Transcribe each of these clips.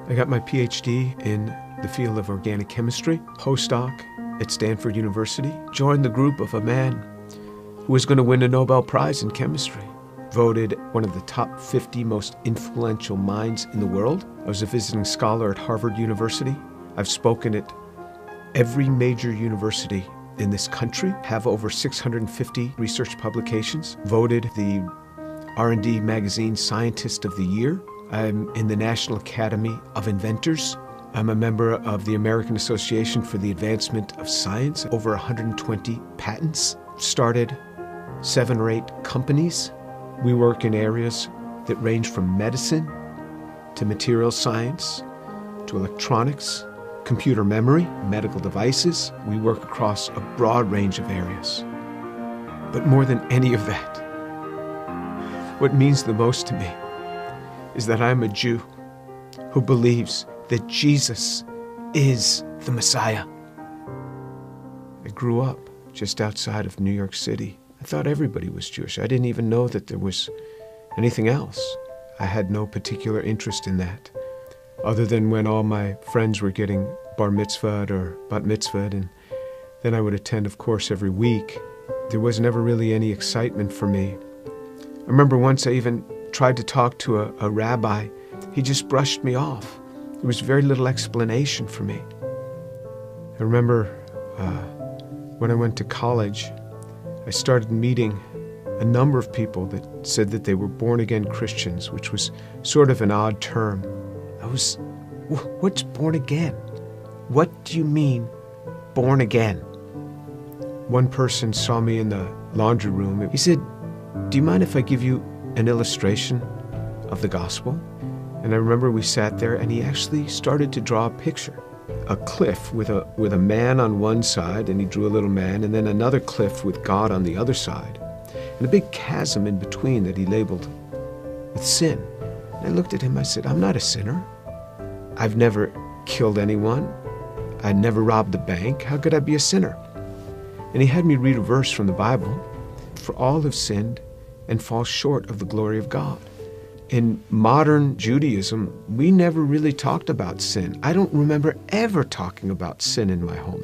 I got my PhD in the field of organic chemistry, postdoc at Stanford University, joined the group of a man who was going to win a Nobel Prize in chemistry, voted one of the top 50 most influential minds in the world. I was a visiting scholar at Harvard University. I've spoken at every major university in this country, have over 650 research publications, voted the R&D magazine Scientist of the Year. I'm in the National Academy of Inventors. I'm a member of the American Association for the Advancement of Science, over 120 patents, started 7 or 8 companies. We work in areas that range from medicine to material science to electronics, computer memory, medical devices. We work across a broad range of areas. But more than any of that, what means the most to me is that I'm a Jew who believes that Jesus is the Messiah. I grew up just outside of New York City. I thought everybody was Jewish. I didn't even know that there was anything else. I had no particular interest in that, other than when all my friends were getting bar mitzvahed or bat mitzvahed, and then I would attend, of course, every week. There was never really any excitement for me. I remember once I even tried to talk to a rabbi. He just brushed me off. There was very little explanation for me. I remember when I went to college, I started meeting a number of people that said that they were born-again Christians, which was sort of an odd term. What's born again? What do you mean, born again? One person saw me in the laundry room. He said, "Do you mind if I give you an illustration of the gospel?" And I remember we sat there and he actually started to draw a picture. A cliff with a man on one side, and he drew a little man, and then another cliff with God on the other side, and a big chasm in between that he labeled with sin. And I looked at him, I said, "I'm not a sinner. I've never killed anyone. I never robbed a bank. How could I be a sinner?" And he had me read a verse from the Bible. "For all have sinned and fall short of the glory of God." In modern Judaism, we never really talked about sin. I don't remember ever talking about sin in my home.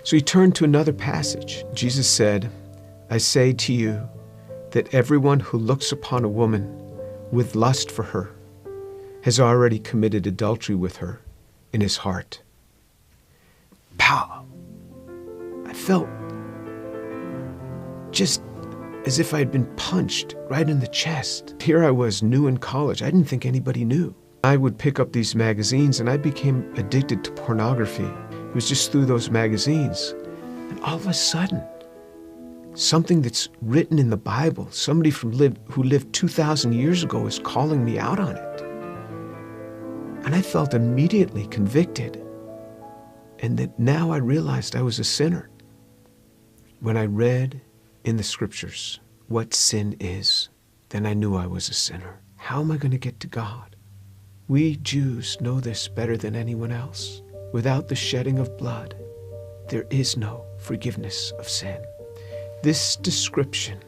So he turned to another passage. Jesus said, "I say to you that everyone who looks upon a woman with lust for her has already committed adultery with her in his heart." Pow! I felt just as if I had been punched right in the chest. Here I was, new in college. I didn't think anybody knew. I would pick up these magazines and I became addicted to pornography. It was just through those magazines. And all of a sudden, something that's written in the Bible, somebody who lived 2,000 years ago is calling me out on it. And I felt immediately convicted. And that now I realized I was a sinner. When I read in the scriptures what sin is, then I knew I was a sinner. How am I going to get to God? We Jews know this better than anyone else. Without the shedding of blood, there is no forgiveness of sin. This description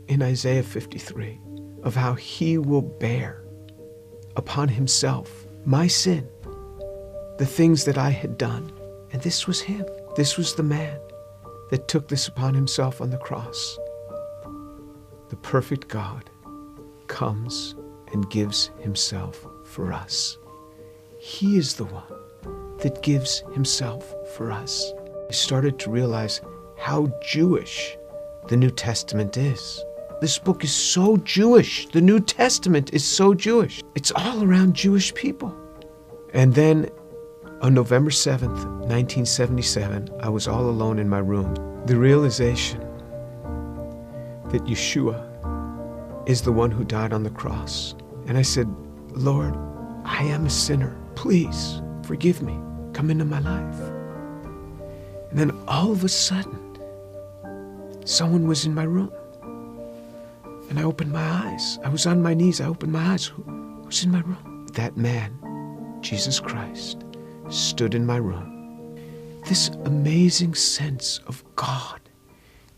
in Isaiah 53 of how he will bear upon himself my sin, the things that I had done, and this was him. This was the man that took this upon himself on the cross. The perfect God comes and gives himself for us. He is the one that gives himself for us. I started to realize how Jewish the New Testament is. This book is so Jewish. The New Testament is so Jewish. It's all around Jewish people. And then on November 7th, 1977, I was all alone in my room. The realization that Yeshua is the one who died on the cross. And I said, "Lord, I am a sinner. Please forgive me. Come into my life." And then all of a sudden, someone was in my room. And I opened my eyes. I was on my knees. I opened my eyes. Who's in my room? That man, Jesus Christ, stood in my room. This amazing sense of God.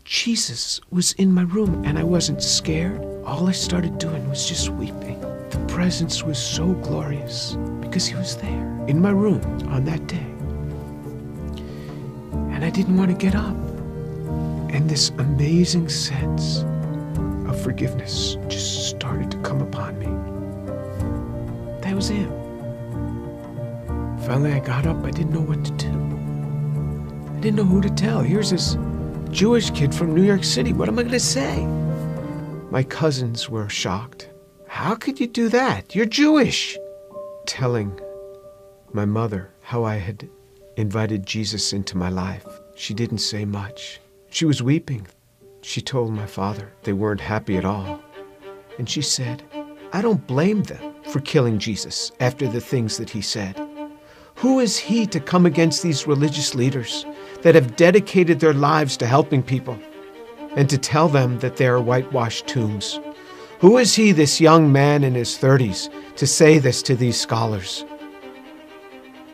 Jesus was in my room and I wasn't scared. All I started doing was just weeping. The presence was so glorious because he was there in my room on that day. And I didn't want to get up. And this amazing sense of forgiveness just started to come upon me. That was him. Finally, I got up. I didn't know what to do. I didn't know who to tell. Here's this Jewish kid from New York City. What am I going to say? My cousins were shocked. How could you do that? You're Jewish. Telling my mother how I had invited Jesus into my life. She didn't say much. She was weeping. She told my father they weren't happy at all. And she said, I don't blame them for killing Jesus after the things that he said. Who is he to come against these religious leaders that have dedicated their lives to helping people and to tell them that they are whitewashed tombs? Who is he, this young man in his 30s, to say this to these scholars?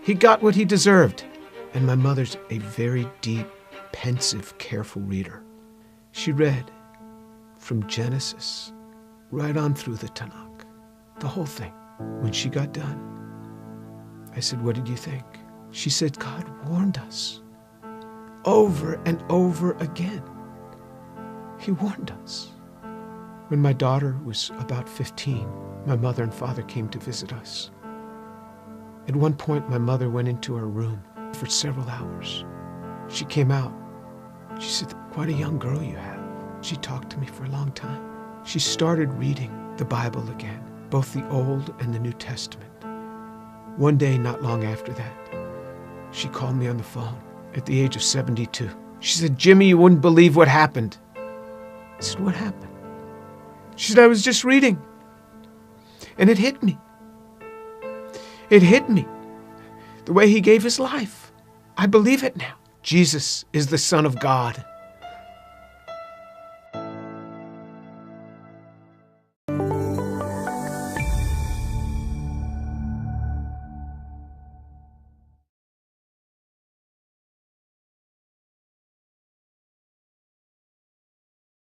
He got what he deserved. And my mother's a very deep, pensive, careful reader. She read from Genesis right on through the Tanakh, the whole thing. When she got done, I said, what did you think? She said, God warned us over and over again. He warned us. When my daughter was about 15, my mother and father came to visit us. At one point, my mother went into her room for several hours. She came out. She said, quite a young girl you have. She talked to me for a long time. She started reading the Bible again, both the Old and the New Testament. One day, not long after that, she called me on the phone at the age of 72. She said, Jimmy, you wouldn't believe what happened. I said, what happened? She said, I was just reading. And it hit me. It hit me. The way he gave his life. I believe it now. Jesus is the Son of God.